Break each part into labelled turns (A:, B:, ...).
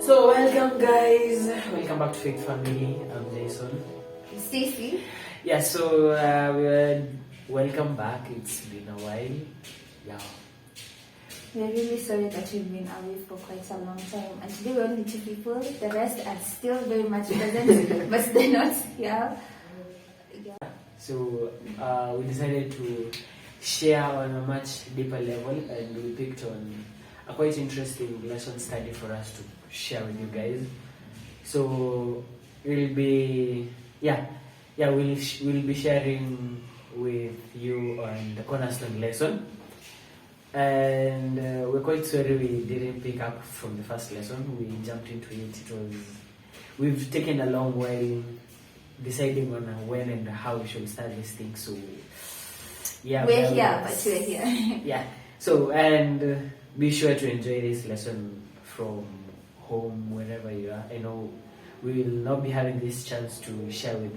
A: So welcome guys, welcome back to Faith Family. I'm Jason.
B: Stacy.
A: Yeah, so welcome back. It's been a while. Yeah.
B: We're really sorry that we've been away for quite a long time, and today we're only two people. The rest are still very much present, but they're not here. Yeah.
A: So we decided to share on a much deeper level, and we picked on a quite interesting lesson study for us to share with you guys. So we'll be we'll be sharing with you on the Cornerstone lesson, and we're quite sorry we didn't pick up from the first lesson. We jumped into it. We've taken a long while deciding on when and how we should start this thing. So yeah,
B: we're here.
A: Yeah. So and be sure to enjoy this lesson from home, wherever you are. I know we will not be having this chance to share with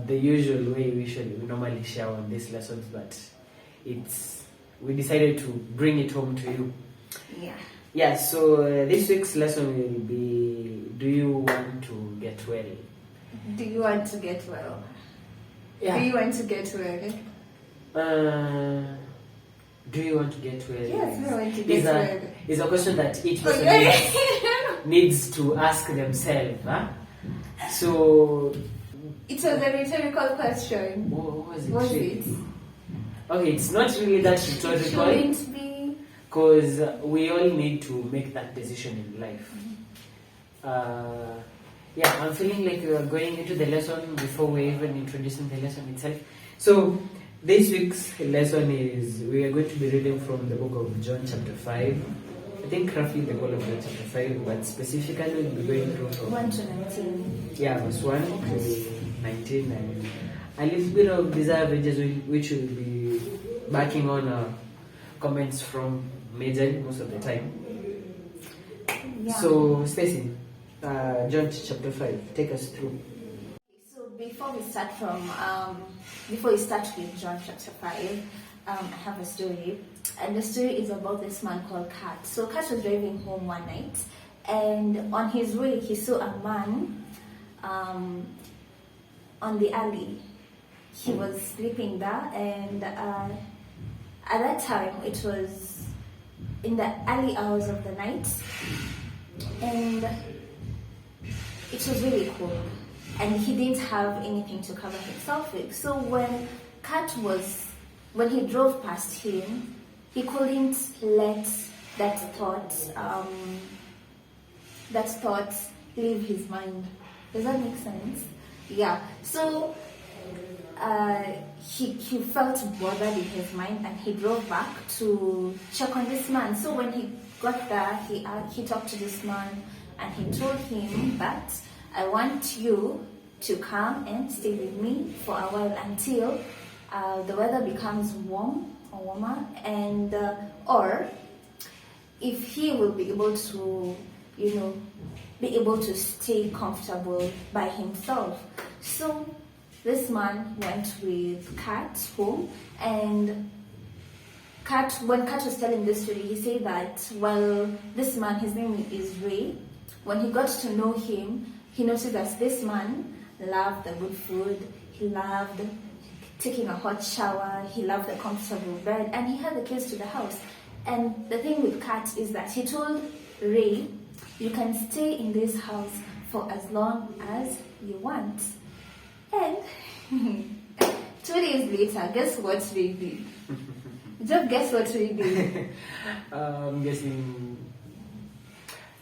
A: the usual way we normally share on these lessons, but we decided to bring it home to you. Yeah, so this week's lesson will be, do you want to get well?
B: Do you want to get well?
A: Yeah.
B: Do you want to get well?
A: Do you want to get well?
B: Yes, we want to get well.
A: Is a question that each person needs to ask themselves. Huh? So
B: it was a rhetorical question.
A: Was
B: it?
A: Okay, it's not really that rhetorical.
B: Shouldn't be.
A: Because we all need to make that decision in life. I'm feeling like we are going into the lesson before we even introducing the lesson itself. So this week's lesson is, we are going to be reading from the book of John chapter 5. I think roughly the whole of John chapter 5, but specifically we'll be going through from
B: 1 to 19.
A: Yeah, verse 1 to 19, and a little bit of desire pages which will be backing on comments from Major most of the time.
B: Yeah.
A: So Stacy, John chapter 5, take us through.
B: So before we start with John chapter 5, I have a story, and the story is about this man called Kat. So Kat was driving home one night, and on his way he saw a man on the alley. He was sleeping there, and at that time it was in the early hours of the night, and it was really cold, and he didn't have anything to cover himself with. So when he drove past him, he couldn't let that thought leave his mind. Does that make sense? Yeah. So he felt bothered in his mind, and he drove back to check on this man. So when he got there, he talked to this man, and he told him that, I want you to come and stay with me for a while until the weather becomes warmer, and or if he will be able to, stay comfortable by himself. So this man went with Kat home, and when Kat was telling this story, he said that, this man, his name is Ray, when he got to know him, he noticed that this man loved the good food, he loved taking a hot shower, he loved the comfortable bed, and he had the keys to the house. And the thing with Kat is that he told Ray, you can stay in this house for as long as you want. And 2 days later, guess what Ray did? Just guess what Ray did.
A: I'm guessing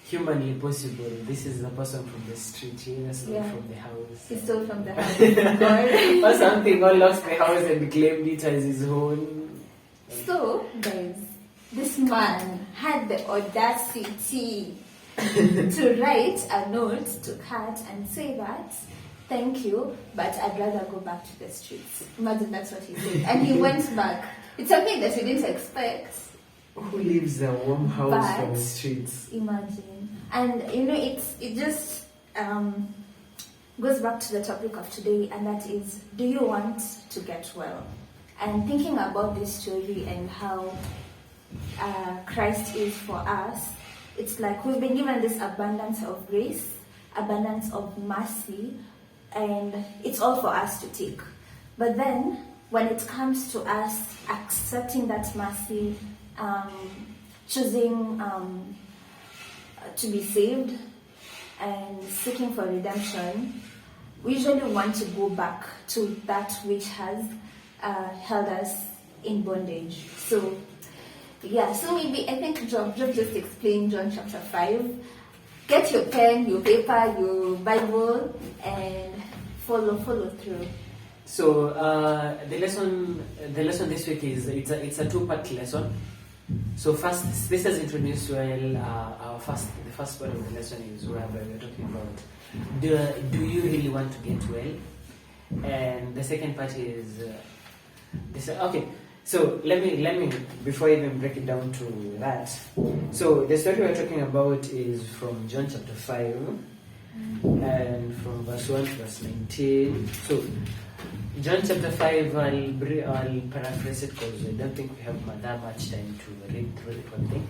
A: humanly possible. This is a person from the street, from the house.
B: He stole from the house.
A: Or something, or lost the house and claimed it as his own.
B: So, guys, this man had the audacity to write a note to Kat and say that, thank you, but I'd rather go back to the streets. Imagine that's what he said. And he went back. It's something that we didn't expect.
A: Who lives in a warm house from the streets?
B: Imagine. And it just goes back to the topic of today, and that is, do you want to get well? And thinking about this story and how Christ is for us, it's like we've been given this abundance of grace, abundance of mercy, and it's all for us to take. But then, when it comes to us accepting that mercy, choosing to be saved, and seeking for redemption, we usually want to go back to that which has held us in bondage. So, so maybe I think John just explain John chapter 5. Get your pen, your paper, your Bible, and follow through.
A: So the lesson this week is it's a two-part lesson. So first, this has introduced well the first part of the lesson is whereby we're talking about do you really want to get well, and the second part is this. Okay, so let me before I even break it down to that. So the story we're talking about is from John chapter 5, and from verse 1 to verse 19. So John chapter 5, I'll paraphrase it because I don't think we have that much time to read through the whole thing.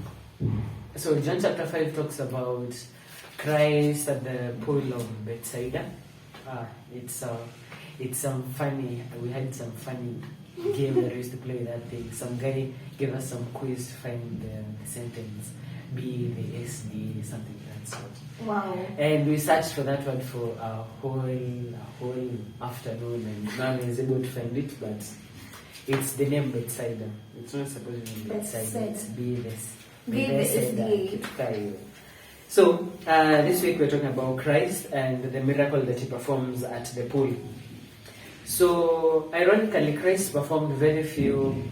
A: So John chapter 5 talks about Christ at the pool of Bethsaida. It's some funny, we had some funny game that we used to play with that thing. Some guy gave us some quiz to find the sentence, B, the S, D, something like that sort.
B: Wow.
A: And we searched for that word for a whole afternoon, and none is able to find it, but it's the name Bethsaida. It's not supposed to be Bethsaida, it's Bethsaida. So this week we're talking about Christ and the miracle that he performs at the pool. So ironically, Christ performed very few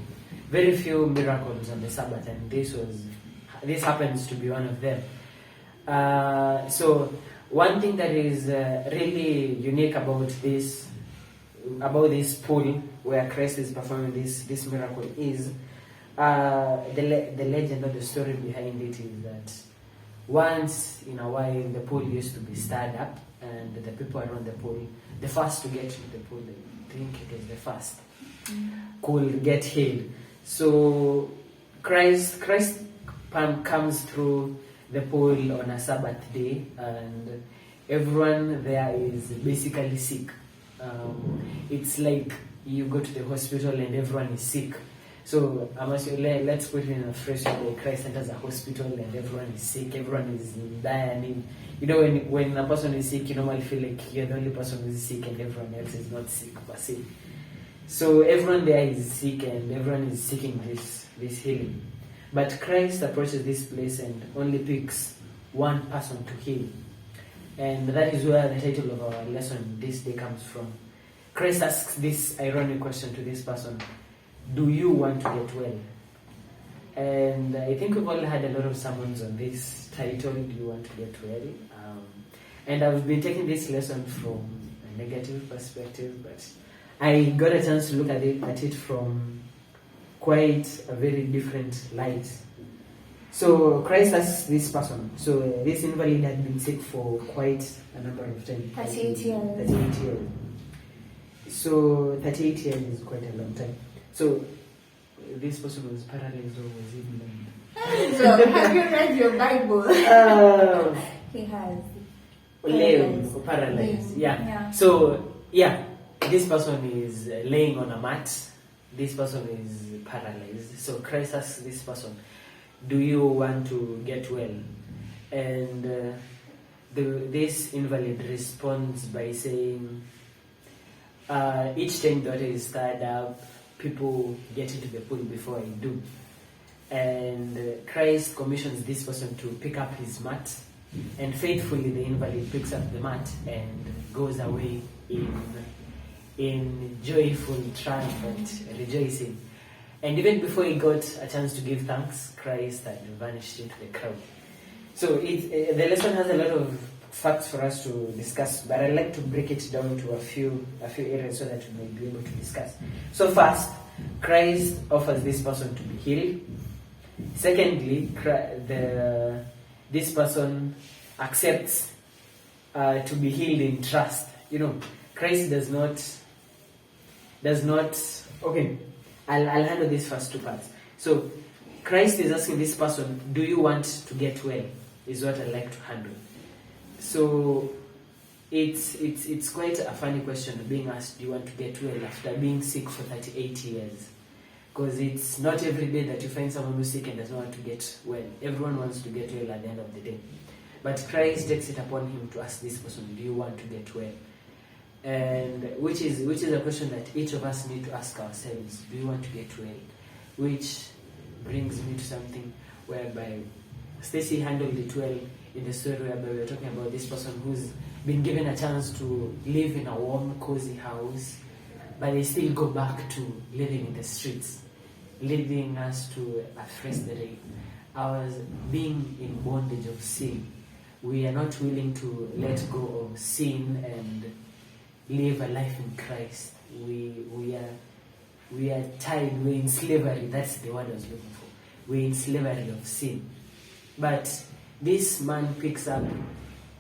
A: miracles on the Sabbath, and this happens to be one of them. So one thing that is really unique about this pool where Christ is performing this miracle is the legend or the story behind it is that once in a while the pool used to be stirred up, and the people around the pool, the first to get to the pool, I think it was the first, could get healed. So Christ comes through the pool on a Sabbath day, and everyone there is basically sick. It's like you go to the hospital and everyone is sick. So let's put it in a phrase where Christ enters a hospital and everyone is sick, everyone is dying. You know, when a person is sick, you normally feel like you're the only person who is sick and everyone else is not sick per se. So everyone there is sick and everyone is seeking this healing. But Christ approaches this place and only picks one person to heal. And that is where the title of our lesson this day comes from. Christ asks this ironic question to this person: do you want to get well? And I think we've all had a lot of sermons on this title, do you want to get well? And I've been taking this lesson from a negative perspective, but I got a chance to look at it from quite a very different light. So Christ asks this person. So this invalid had been sick for quite a number of time.
B: 38 years.
A: 38 years. So 38 years is quite a long time. So this person was paralyzed or was he blind?
B: So have you read your Bible? He has.
A: Lame or paralyzed. Yeah. So this person is laying on a mat. This person is paralyzed. So Christ asks this person, do you want to get well? And this invalid responds by saying, each time the water is stirred up, people get into the pool before I do. And Christ commissions this person to pick up his mat, and faithfully the invalid picks up the mat and goes away in joyful, triumphant rejoicing. And even before he got a chance to give thanks, Christ had vanished into the crowd. So the lesson has a lot of facts for us to discuss, but I'd like to break it down to a few areas so that we may be able to discuss. So first, Christ offers this person to be healed. Secondly, this person accepts to be healed in trust. You know, Christ does not. Okay, I'll handle these first two parts. So Christ is asking this person, do you want to get well? is what I like to handle. So it's quite a funny question being asked, do you want to get well after being sick for 38 years? Because it's not every day that you find someone who's sick and does not want to get well. Everyone wants to get well at the end of the day. But Christ takes it upon him to ask this person, do you want to get well? And which is a question that each of us need to ask ourselves, do you want to get well? Which brings me to something whereby Stacy handled it well in the story whereby we were talking about this person who's been given a chance to live in a warm, cozy house, but they still go back to living in the streets, leading us to a phrase that ours being in bondage of sin. We are not willing to let go of sin and live a life in Christ. We are tied, we're in slavery, that's the word I was looking for. We're in slavery of sin. But this man picks up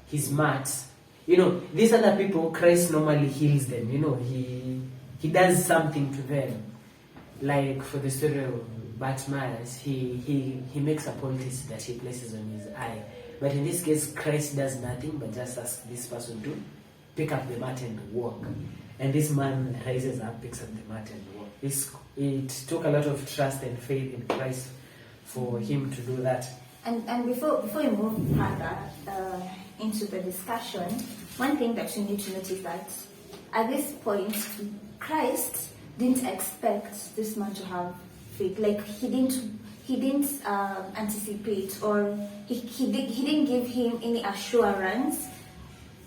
A: his mat. These other people, Christ normally heals them. He does something to them. Like for the story of Bartimaeus, he makes a poultice that he places on his eye. But in this case, Christ does nothing but just asks this person to pick up the mat and walk. And this man rises up, picks up the mat and walks. It took a lot of trust and faith in Christ for him to do that.
B: And before we move further into the discussion, one thing that you need to notice that at this point, Christ didn't expect this man to have faith. Like he didn't anticipate, or he didn't give him any assurance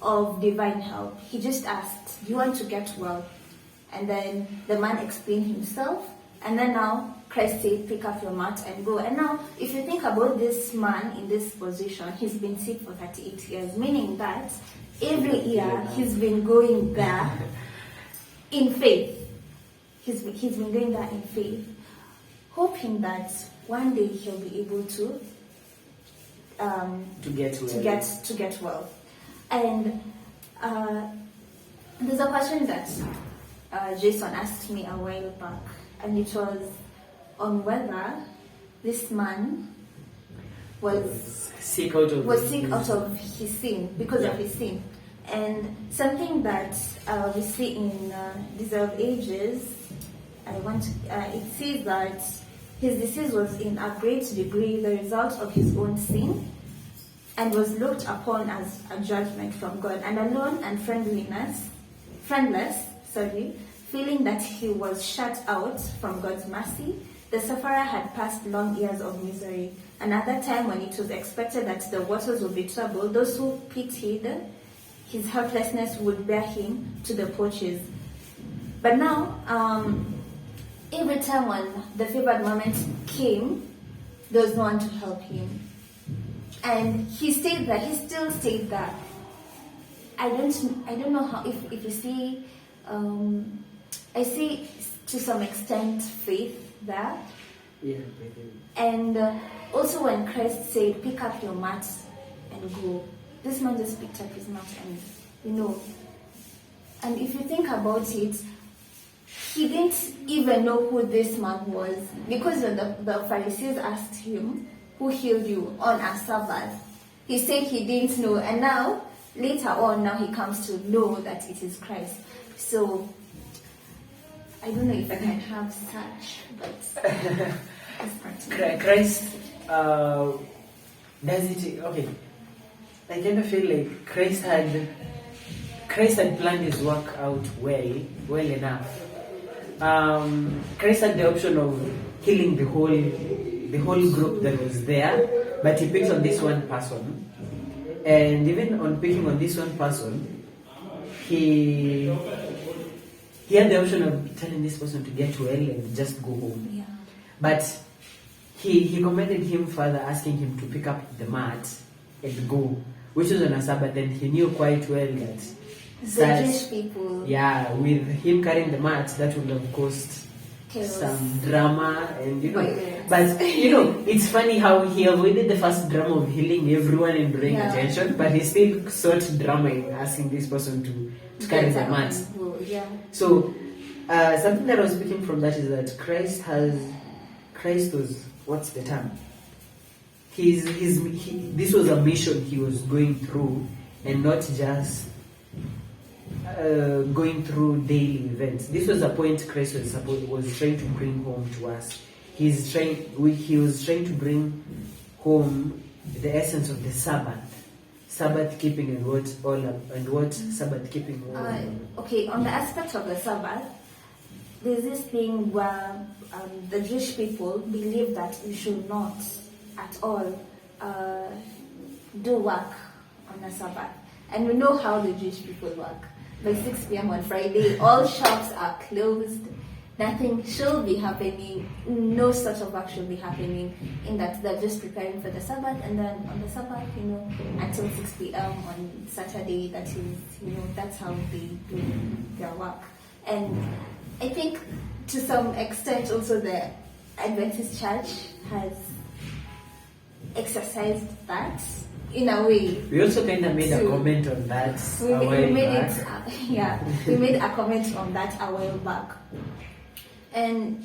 B: of divine help. He just asked, do you want to get well? And then the man explained himself, and then now Christ said, pick up your mat and go. And now, if you think about this man in this position, he's been sick for 38 years, meaning that every year he's been going there in faith. He's been going there in faith, hoping that one day he'll be able to get well. And there's a question that Jason asked me a while back, and it was on whether this man was sick out of his sin, because of his sin. And something that we see in Deserved Ages, it says that his disease was in a great degree the result of his own sin, and was looked upon as a judgment from God, and alone and friendless, feeling that he was shut out from God's mercy, the sufferer had passed long years of misery. And at that time, when it was expected that the waters would be troubled, those who pitied his helplessness would bear him to the porches. But now, every time when the favored moment came, there was no one to help him. And he stayed there. He still stayed there. I don't know how. If you see, I see to some extent faith there.
A: Yeah.
B: And also when Christ said, "Pick up your mat and go," this man just picked up his mat and And if you think about it, he didn't even know who this man was, because when the Pharisees asked him, "Who healed you on a Sabbath?" he said he didn't know, and now later on, now he comes to know that it is Christ. So I don't know if I can have such, but
A: Christ does it. Okay, I kind of feel like Christ had planned his work out well enough. Christ had the option of healing the whole group that was there, but he picked on this one person. And even on picking on this one person, he had the option of telling this person to get well and just go home.
B: Yeah.
A: But he commended him further, asking him to pick up the mat and go, which was on a Sabbath, and he knew quite well that
B: the Jewish people.
A: Yeah, with him carrying the mat, that would have caused
B: Chaos.
A: Some drama, and
B: Violence.
A: But it's funny how he avoided the first drama of healing everyone and drawing attention, but he still sought drama in asking this person to carry the mat.
B: Yeah.
A: So something that I was speaking from that is that Christ was, what's the term? this was a mission he was going through, and not just going through daily events. This was a point Christ was trying to bring home to us. He was trying to bring home the essence of the Sabbath keeping, and what Sabbath keeping was.
B: Okay, on the aspect of the Sabbath, there's this thing where the Jewish people believe that you should not at all do work on a Sabbath. And we know how the Jewish people work. By 6 p.m. on Friday, all shops are closed. Nothing should be happening. No sort of work should be happening. In that they're just preparing for the Sabbath, and then on the Sabbath, until 6 p.m. on Saturday, that is, that's how they do their work. And I think to some extent also the Adventist Church has exercised that in a way.
A: We also kind of made a comment on that
B: we made a comment on that a while back. And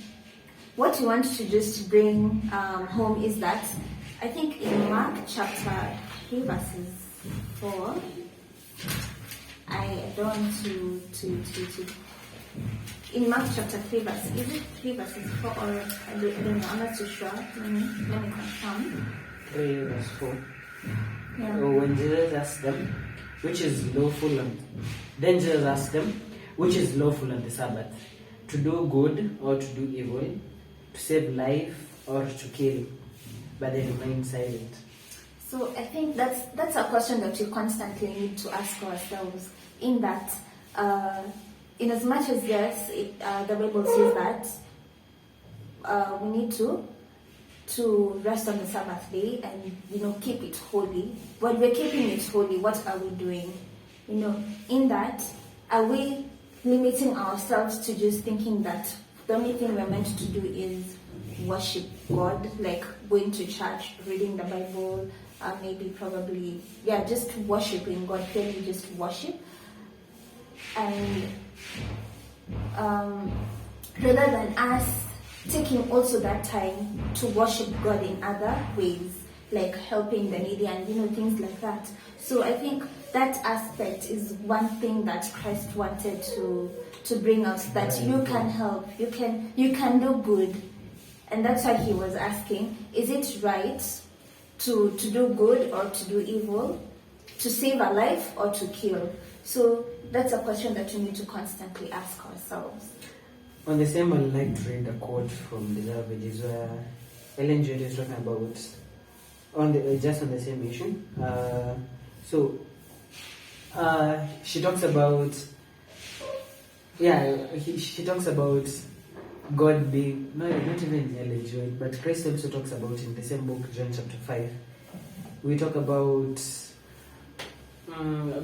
B: what we want to just bring home is that I think in Mark chapter 3 verses 4, I don't want to in Mark chapter 3 verses, is it 3 verses 4 or I don't know, I'm not too sure. Let me confirm.
A: 3 verse 4.
B: Yeah.
A: When Jesus asked them, which is lawful then Jesus asked them, which is lawful on the Sabbath, to do good or to do evil, to save life or to kill? But they remained silent.
B: So I think that's a question that we constantly need to ask ourselves, in that in as much as yes, the Bible says that we need to rest on the Sabbath day and keep it holy. When we're keeping it holy, what are we doing? In that, are we limiting ourselves to just thinking that the only thing we're meant to do is worship God, like going to church, reading the Bible, just worshiping God, purely just worship, and rather than us taking also that time to worship God in other ways, like helping the needy and things like that. So I think that aspect is one thing that Christ wanted to bring out, that you can help, you can do good. And that's why he was asking, is it right to do good or to do evil, to save a life or to kill? So that's a question that we need to constantly ask ourselves.
A: On the same, I'd like to read a quote from the Adventism where Ellen G. is talking about just on the same issue. She talks about she talks about God being not even Ellen G. but Christ also talks about in the same book, John chapter 5. We talk about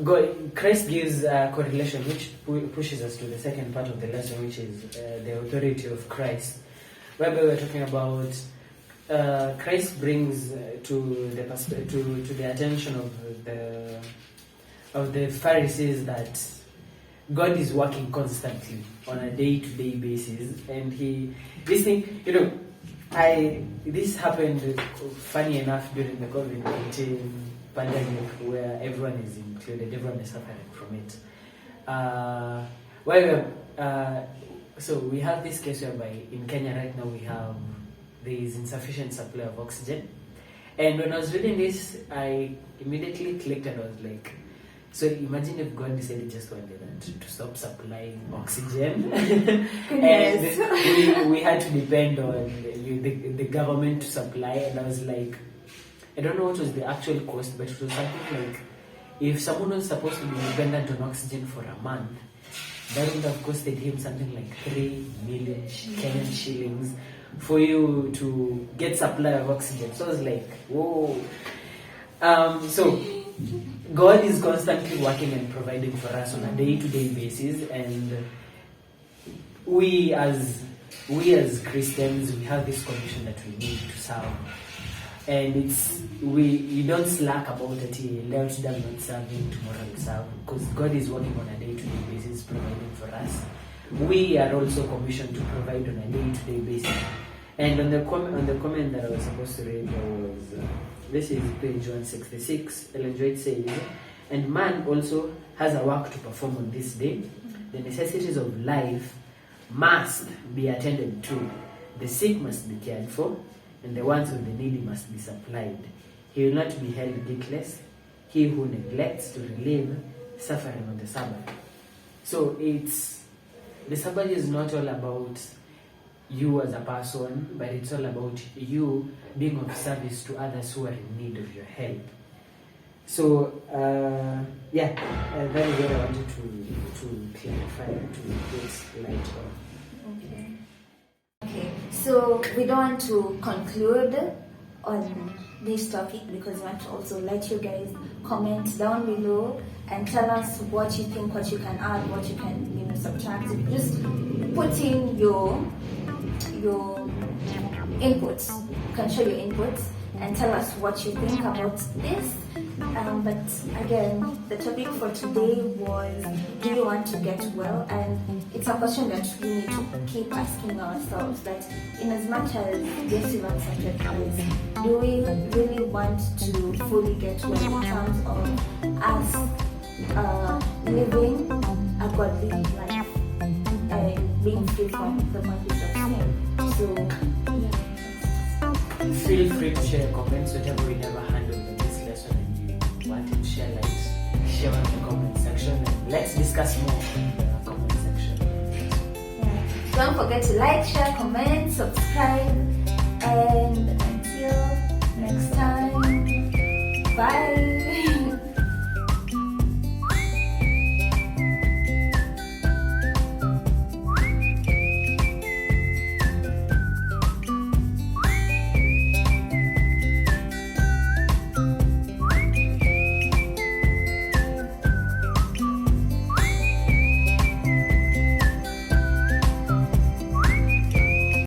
A: God. Christ gives a correlation which pushes us to the second part of the lesson, which is the authority of Christ, whereby we're talking about Christ brings to the attention of the Pharisees that God is working constantly on a day-to-day basis, and this happened, funny enough, during the COVID-19 pandemic, where everyone is included, everyone is suffering from it. So we have this case whereby in Kenya right now there is insufficient supply of oxygen, and when I was reading this, I immediately clicked and I was like, so imagine if God decided just one day that to stop supplying oxygen and we had to depend on the government to supply. And I was like, I don't know what was the actual cost, but it was something like, if someone was supposed to be dependent on oxygen for a month, that would have costed him something like 3 million Kenyan shillings for you to get supply of oxygen. So I was like, whoa. So God is constantly working and providing for us on a day-to-day basis, and we as Christians, we have this commission that we need to serve, and you don't slack about it. Left does not serve him, tomorrow will serve, because God is working on a day-to-day basis providing for us. We are also commissioned to provide on a day-to-day basis, And on the comment that I was supposed to read, there was this is page 166. Ellen White says, and man also has a work to perform on this day. The necessities of life must be attended to. The sick must be cared for, and the wants of the needy must be supplied. He will not be held guiltless, he who neglects to relieve suffering on the Sabbath. So the Sabbath is not all about you as a person, but it's all about you being of service to others who are in need of your help. So, that is what I wanted to clarify, to get light on.
B: Okay, so we don't want to conclude on this topic because we want to also let you guys comment down below and tell us what you think, what you can add, what you can subtract. Just put in your inputs. You can show your inputs and tell us what you think about this. But again, the topic for today was, do you want to get well? And it's a question that we need to keep asking ourselves, that in as much as yes, you've accepted Christ, do we really want to fully get well in terms of us living a godly life and being free from the bondage of sin? So,
A: feel free to share comments, whatever we never handled in this lesson and you want to share, share in the comment section, and let's discuss more in the comment section.
B: Don't forget to like, share, comment, subscribe, and until next time, bye.